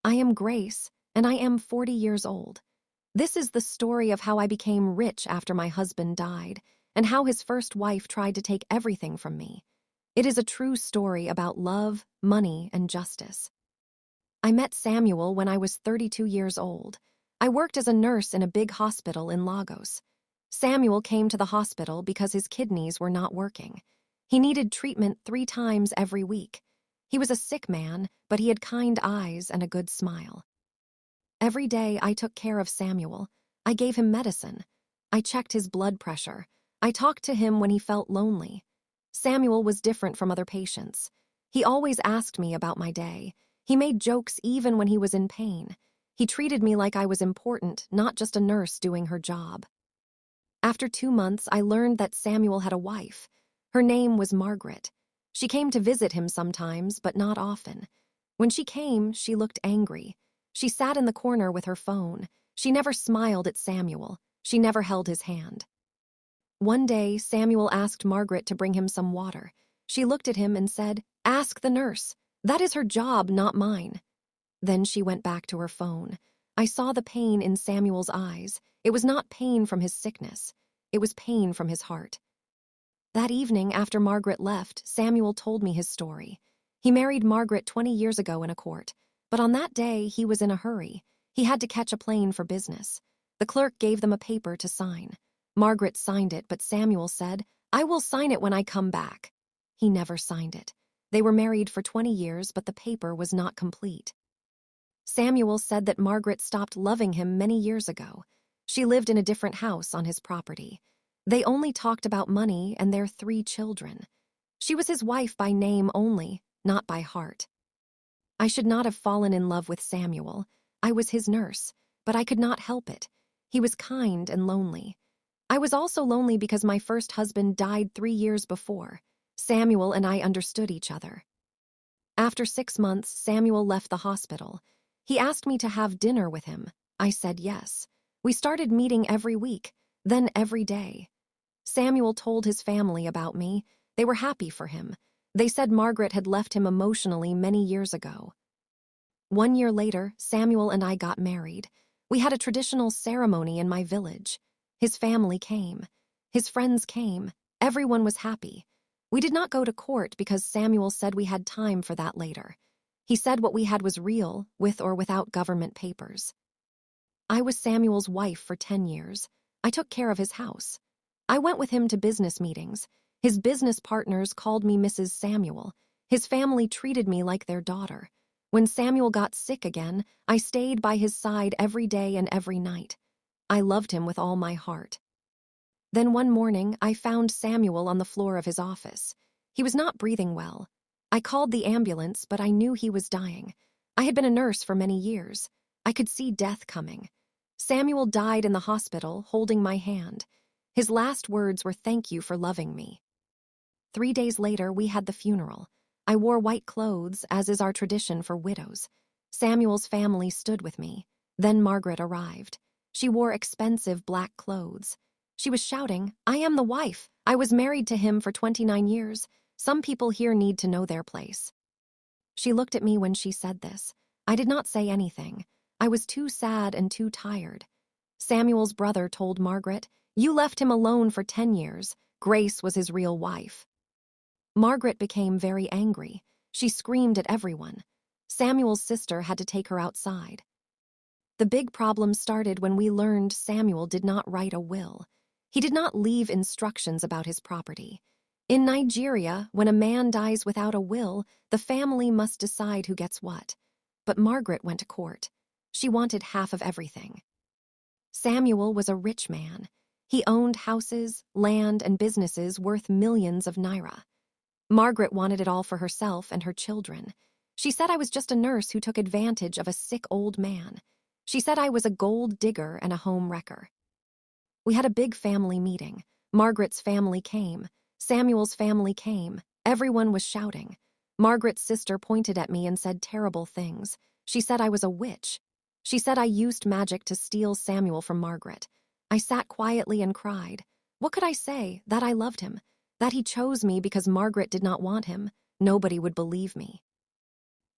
I am Grace, and I am 40 years old. This is the story of how I became rich after my husband died, and how his first wife tried to take everything from me. It is a true story about love, money, and justice. I met Samuel when I was 32 years old. I worked as a nurse in a big hospital in Lagos. Samuel came to the hospital because his kidneys were not working. He needed treatment 3 times every week. He was a sick man, but he had kind eyes and a good smile. Every day I took care of Samuel. I gave him medicine. I checked his blood pressure. I talked to him when he felt lonely. Samuel was different from other patients. He always asked me about my day. He made jokes even when he was in pain. He treated me like I was important, not just a nurse doing her job. After 2 months, I learned that Samuel had a wife. Her name was Margaret. She came to visit him sometimes, but not often. When she came, she looked angry. She sat in the corner with her phone. She never smiled at Samuel. She never held his hand. One day, Samuel asked Margaret to bring him some water. She looked at him and said, "Ask the nurse. That is her job, not mine." Then she went back to her phone. I saw the pain in Samuel's eyes. It was not pain from his sickness. It was pain from his heart. That evening, after Margaret left, Samuel told me his story. He married Margaret 20 years ago in a court, but on that day he was in a hurry. He had to catch a plane for business. The clerk gave them a paper to sign. Margaret signed it, but Samuel said, "I will sign it when I come back." He never signed it. They were married for 20 years, but the paper was not complete. Samuel said that Margaret stopped loving him many years ago. She lived in a different house on his property. They only talked about money and their 3 children. She was his wife by name only, not by heart. I should not have fallen in love with Samuel. I was his nurse, but I could not help it. He was kind and lonely. I was also lonely because my first husband died 3 years before. Samuel and I understood each other. After 6 months, Samuel left the hospital. He asked me to have dinner with him. I said yes. We started meeting every week, then every day. Samuel told his family about me. They were happy for him. They said Margaret had left him emotionally many years ago. 1 year later, Samuel and I got married. We had a traditional ceremony in my village. His family came. His friends came. Everyone was happy. We did not go to court because Samuel said we had time for that later. He said what we had was real, with or without government papers. I was Samuel's wife for 10 years. I took care of his house. I went with him to business meetings. His business partners called me Mrs. Samuel. His family treated me like their daughter. When Samuel got sick again, I stayed by his side every day and every night. I loved him with all my heart. Then one morning, I found Samuel on the floor of his office. He was not breathing well. I called the ambulance, but I knew he was dying. I had been a nurse for many years. I could see death coming. Samuel died in the hospital, holding my hand. His last words were, "Thank you for loving me." 3 days later, we had the funeral. I wore white clothes, as is our tradition for widows. Samuel's family stood with me. Then Margaret arrived. She wore expensive black clothes. She was shouting, "I am the wife. I was married to him for 29 years. Some people here need to know their place." She looked at me when she said this. I did not say anything. I was too sad and too tired. Samuel's brother told Margaret, "You left him alone for 10 years. Grace was his real wife." Margaret became very angry. She screamed at everyone. Samuel's sister had to take her outside. The big problem started when we learned Samuel did not write a will. He did not leave instructions about his property. In Nigeria, when a man dies without a will, the family must decide who gets what. But Margaret went to court. She wanted half of everything. Samuel was a rich man. He owned houses, land, and businesses worth millions of naira. Margaret wanted it all for herself and her children. She said I was just a nurse who took advantage of a sick old man. She said I was a gold digger and a home wrecker. We had a big family meeting. Margaret's family came. Samuel's family came. Everyone was shouting. Margaret's sister pointed at me and said terrible things. She said I was a witch. She said I used magic to steal Samuel from Margaret. I sat quietly and cried. What could I say? That I loved him. That he chose me because Margaret did not want him. Nobody would believe me.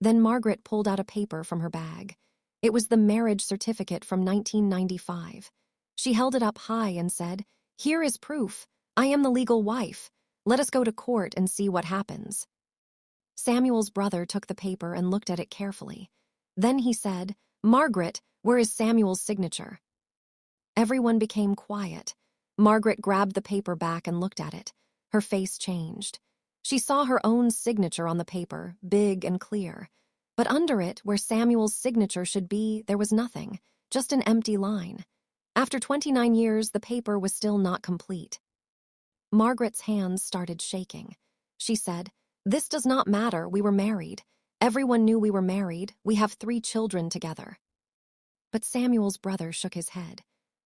Then Margaret pulled out a paper from her bag. It was the marriage certificate from 1995. She held it up high and said, "Here is proof. I am the legal wife. Let us go to court and see what happens." Samuel's brother took the paper and looked at it carefully. Then he said, "Margaret, where is Samuel's signature?" Everyone became quiet. Margaret grabbed the paper back and looked at it. Her face changed. She saw her own signature on the paper, big and clear. But under it, where Samuel's signature should be, there was nothing, just an empty line. After 29 years, the paper was still not complete. Margaret's hands started shaking. She said, "This does not matter. We were married. Everyone knew we were married. We have 3 children together." But Samuel's brother shook his head.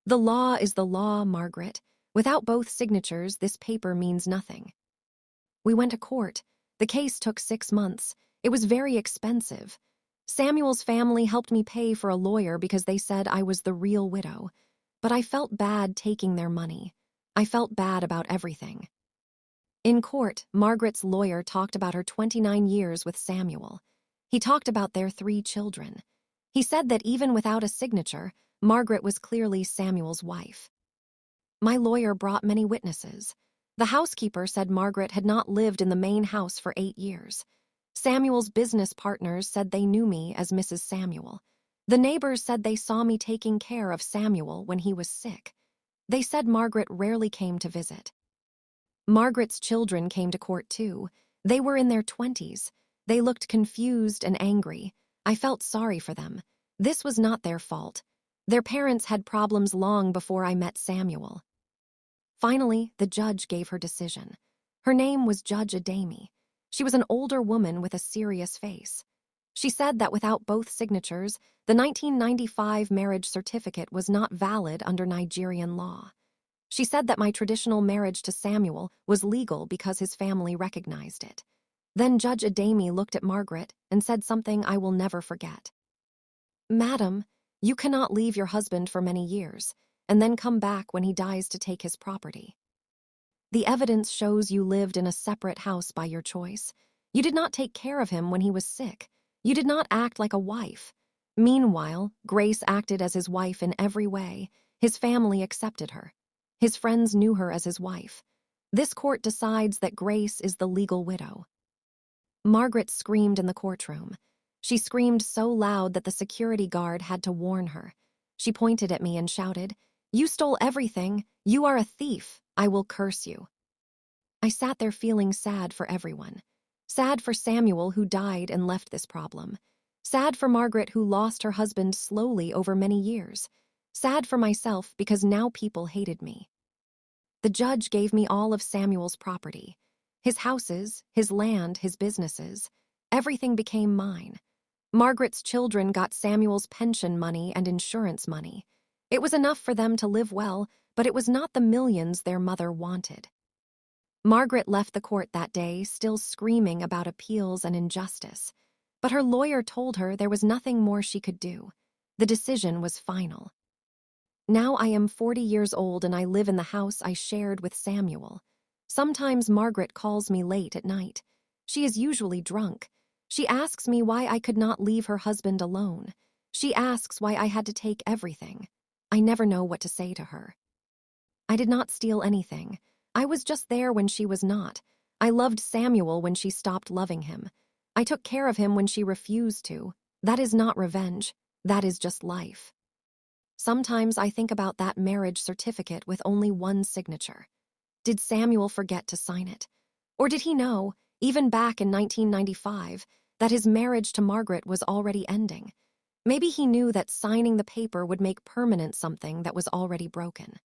"The law is the law, Margaret. Without both signatures, this paper means nothing." We went to court. The case took 6 months. It was very expensive. Samuel's family helped me pay for a lawyer because they said I was the real widow. But I felt bad taking their money. I felt bad about everything. In court, Margaret's lawyer talked about her 29 years with Samuel. He talked about their 3 children. He said that even without a signature, Margaret was clearly Samuel's wife. My lawyer brought many witnesses. The housekeeper said Margaret had not lived in the main house for 8 years. Samuel's business partners said they knew me as Mrs. Samuel. The neighbors said they saw me taking care of Samuel when he was sick. They said Margaret rarely came to visit. Margaret's children came to court too. They were in their 20s. They looked confused and angry. I felt sorry for them. This was not their fault. Their parents had problems long before I met Samuel. Finally, the judge gave her decision. Her name was Judge Ademi. She was an older woman with a serious face. She said that without both signatures, the 1995 marriage certificate was not valid under Nigerian law. She said that my traditional marriage to Samuel was legal because his family recognized it. Then Judge Ademi looked at Margaret and said something I will never forget. "Madam, you cannot leave your husband for many years, and then come back when he dies to take his property. The evidence shows you lived in a separate house by your choice. You did not take care of him when he was sick. You did not act like a wife. Meanwhile, Grace acted as his wife in every way. His family accepted her. His friends knew her as his wife. This court decides that Grace is the legal widow." Margaret screamed in the courtroom. She screamed so loud that the security guard had to warn her. She pointed at me and shouted, "You stole everything. You are a thief. I will curse you." I sat there feeling sad for everyone. Sad for Samuel, who died and left this problem. Sad for Margaret, who lost her husband slowly over many years. Sad for myself because now people hated me. The judge gave me all of Samuel's property. His houses, his land, his businesses. Everything became mine. Margaret's children got Samuel's pension money and insurance money. It was enough for them to live well, but it was not the millions their mother wanted. Margaret left the court that day, still screaming about appeals and injustice. But her lawyer told her there was nothing more she could do. The decision was final. Now I am 40 years old and I live in the house I shared with Samuel. Sometimes Margaret calls me late at night. She is usually drunk. She asks me why I could not leave her husband alone. She asks why I had to take everything. I never know what to say to her. I did not steal anything. I was just there when she was not. I loved Samuel when she stopped loving him. I took care of him when she refused to. That is not revenge. That is just life. Sometimes I think about that marriage certificate with only one signature. Did Samuel forget to sign it? Or did he know, even back in 1995, that his marriage to Margaret was already ending? Maybe he knew that signing the paper would make permanent something that was already broken.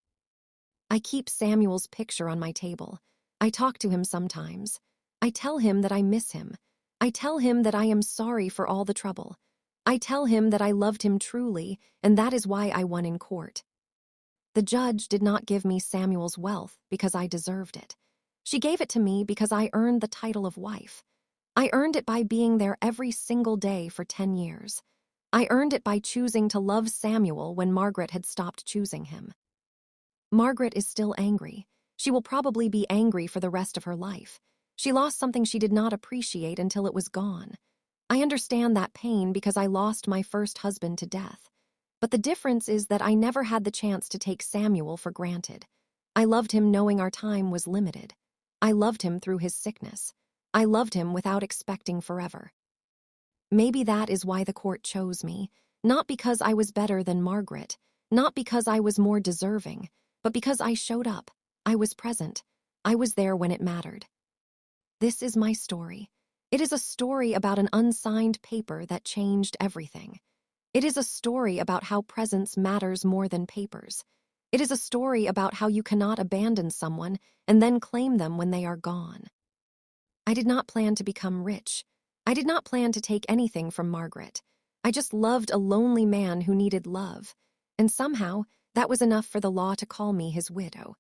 I keep Samuel's picture on my table. I talk to him sometimes. I tell him that I miss him. I tell him that I am sorry for all the trouble. I tell him that I loved him truly, and that is why I won in court. The judge did not give me Samuel's wealth because I deserved it. She gave it to me because I earned the title of wife. I earned it by being there every single day for 10 years. I earned it by choosing to love Samuel when Margaret had stopped choosing him. Margaret is still angry. She will probably be angry for the rest of her life. She lost something she did not appreciate until it was gone. I understand that pain because I lost my first husband to death. But the difference is that I never had the chance to take Samuel for granted. I loved him knowing our time was limited. I loved him through his sickness. I loved him without expecting forever. Maybe that is why the court chose me, not because I was better than Margaret, not because I was more deserving, but because I showed up. I was present. I was there when it mattered. This is my story. It is a story about an unsigned paper that changed everything. It is a story about how presence matters more than papers. It is a story about how you cannot abandon someone and then claim them when they are gone. I did not plan to become rich. I did not plan to take anything from Margaret. I just loved a lonely man who needed love. And somehow, that was enough for the law to call me his widow.